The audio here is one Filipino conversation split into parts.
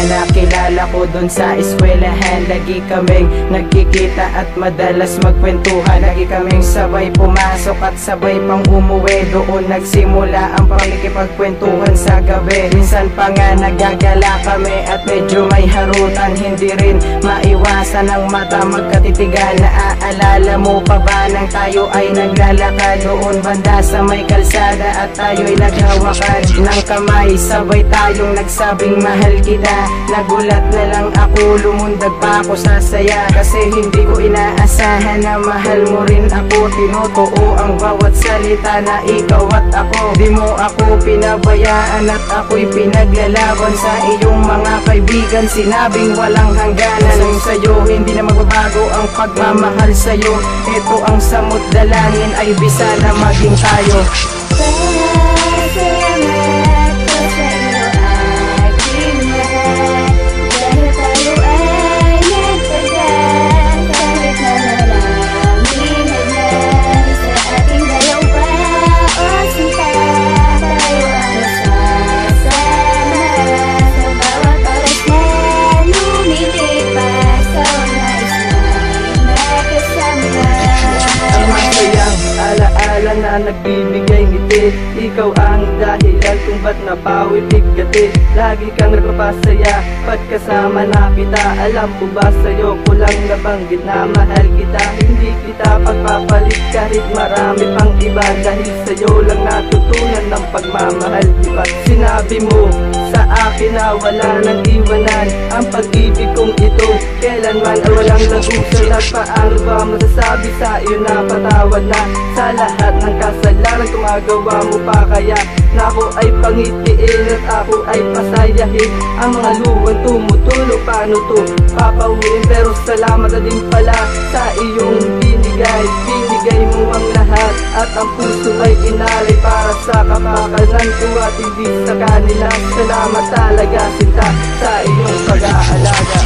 Nakilala ko dun sa eskwelahan, lagi kaming nagkikita at madalas magkwentuhan. Lagi kaming sabay pumasok at sabay pang umuwi. Doon nagsimula ang pakikipagkwentuhan sa gabi. Minsan pa nga nagagala kami at medyo may harutan. Hindi rin maiwasan ang mata magkatitigan. Naaalala mo pa ba nang tayo ay naglalakad doon banda sa may kalsada at tayo'y naghawakan ng kamay? Sabay tayong nagsabing mahal kita. Nagulat na lang ako, lumundag pa ako sa saya, kasi hindi ko inaasahan na mahal mo rin ako. Tinotoo ang bawat salita na ikaw at ako. Di mo ako pinabayaan at ako'y pinaglalaban sa iyong mga kaibigan. Sinabing walang hangganan ang sa'yo, hindi na magbabago ang pagmamahal sa'yo. Ito ang samot dalangin, ay bisa na maging tayo. Na nagbibigay ngiti, ikaw ang dahilan kung ba't napawitig gati. Lagi kang nagpapasaya pagkasama na kita. Alam mo ba sa'yo ko lang nabanggit na mahal kita. Hindi kita pagpapalit kahit marami pang iba. Dahil sa'yo lang natutunan ng pagmamahal, diba? Sinabi mo sa akin na wala nang iwanan ang pag-ibig kong ito. Kailanman ay walang lagusan. At paano ba masasabi sa iyo na patawad na sa lahat ng kasalanan gumagawa mo pa? Kaya na ako ay pangitiin at ako ay pasayahin. Ang mga luwan tumutulo, paano to papauwiin? Pero salamat na din pala sa iyong binigay. Binigay mo ang lahat at ang puso ay inalay para sa kapakanan ko at hindi sa kanila. Salamat talaga sinta sa iyong pag-aalaga.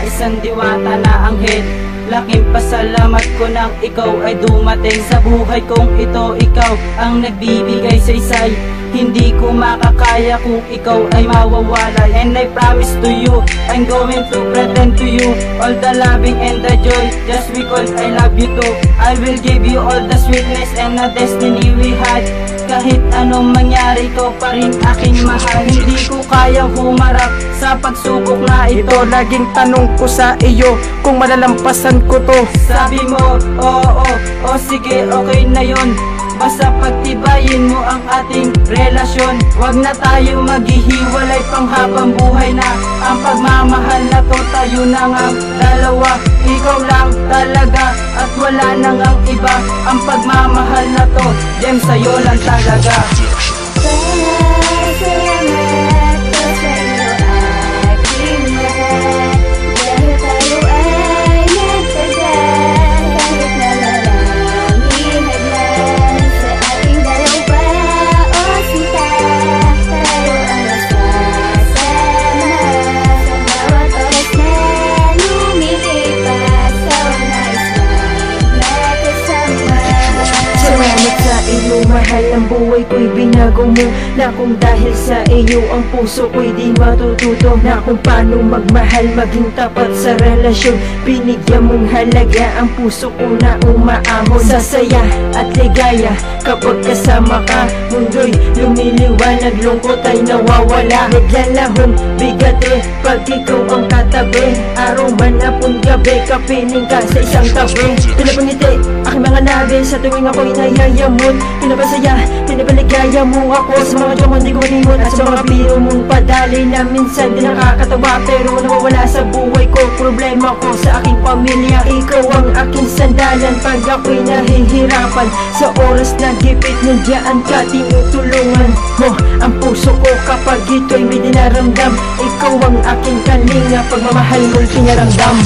Isang diwata na anghel, laking pasalamat ko nang ikaw ay dumating sa buhay kong ito. Ikaw ang nagbibigay saysay, hindi ko makakaya kung ikaw ay mawawala. And I promise to you, I'm going to pretend to you all the loving and the joy, just because I love you too. I will give you all the sweetness and the destiny we had. Kahit anong mangyari ko pa rin aking mahal. Hindi ko kayang humarap sa pagsubok na ito. Laging tanong ko sa iyo kung malalampasan ko to. Sabi mo, oo, sige, okay na yon. Basta pagtibayin mo ang ating relasyon. Wag na tayo maghihiwalay pang habang buhay na. Ang pagmamahal na to tayo na ngang dalawa. Ikaw lang talaga at wala nang ang iba. Ang pagmamahal na to, Jem, sa'yo lang talaga. Salamat ko sa iyo aking mahal. Dahil tayo ay nagtagal, kahit na maraming hadlang sa ating dalawa. O sinta, tayo ang nasasama sa bawat oras na lumilipas. Sa nais na nakasama. Salamat sa iyo mahal. mahal ang buhay ko'y binago mo, na kung dahil sa iyo ang puso ko'y di matututo, na kung paano magmahal, maging tapat sa relasyon. Binigyan mong halaga ang puso ko na umaahon sa saya at ligaya kapag kasama ka. Mundo'y lumiliwanag, lungkot ay nawawala. Naglalahong bigate pag ikaw ang katabi, araw man hapon gabi, kapiling ka sa isang tabi. Pinapangiti aking mga labi sa tuwing ako'y nayayamon. Pinapasaya, pinapaligaya mo ako sa mga jokong di ko malimot, at sa mga biro mong padali na minsan di nakakatawa pero nawawala sa buhay ko. Problema ko sa aking pamilya, ikaw ang aking sandalan pag ako'y nahihirapan. Sa oras na gipit, nandiyan ka, tinutulungan mo ang puso ko kapag ito'y may dinaramdam. Ikaw ang aking kalinga, pagmamahal mo'y pinaramdam.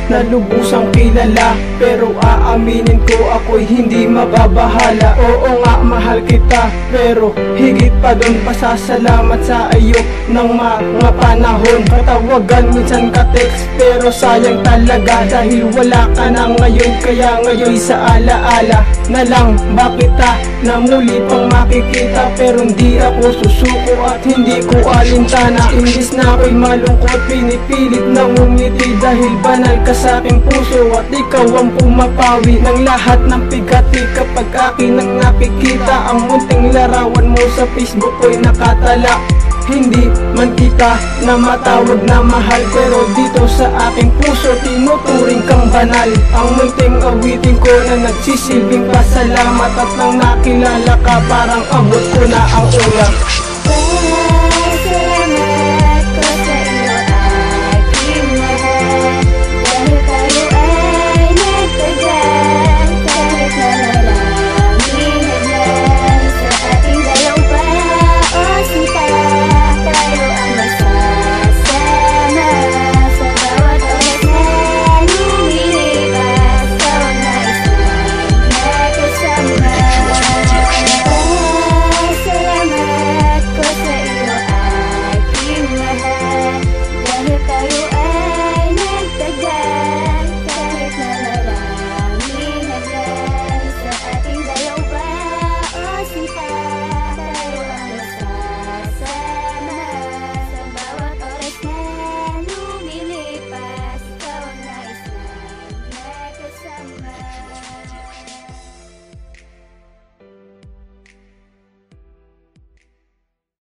Nalubusang kilala, pero aaminin ko ako'y hindi mababahala. Oo nga, mahal kita, pero higit pa doon, pasasalamat sa iyo ng mga panahon. Katawagan, minsan ka-text, pero sayang talaga dahil wala ka na ngayon. Kaya ngayon sa alaala na lang ba kita na muli pang makikita, pero hindi ako susuko at hindi ko alintana. Imbis na ako'y malungkot, pinipilit na ngumiti dahil banal ka sa aking puso at ikaw ang pumapawi ng lahat ng pigati. Kapag akin ang nakikita, ang munting larawan mo sa Facebook ko'y nakatala. Hindi man kita na matawag na mahal, pero dito sa aking puso tinuturing kang banal. Ang munting awitin ko na nagsisilbing pasalamat, at nang nakilala ka parang abot ko na ang ulang.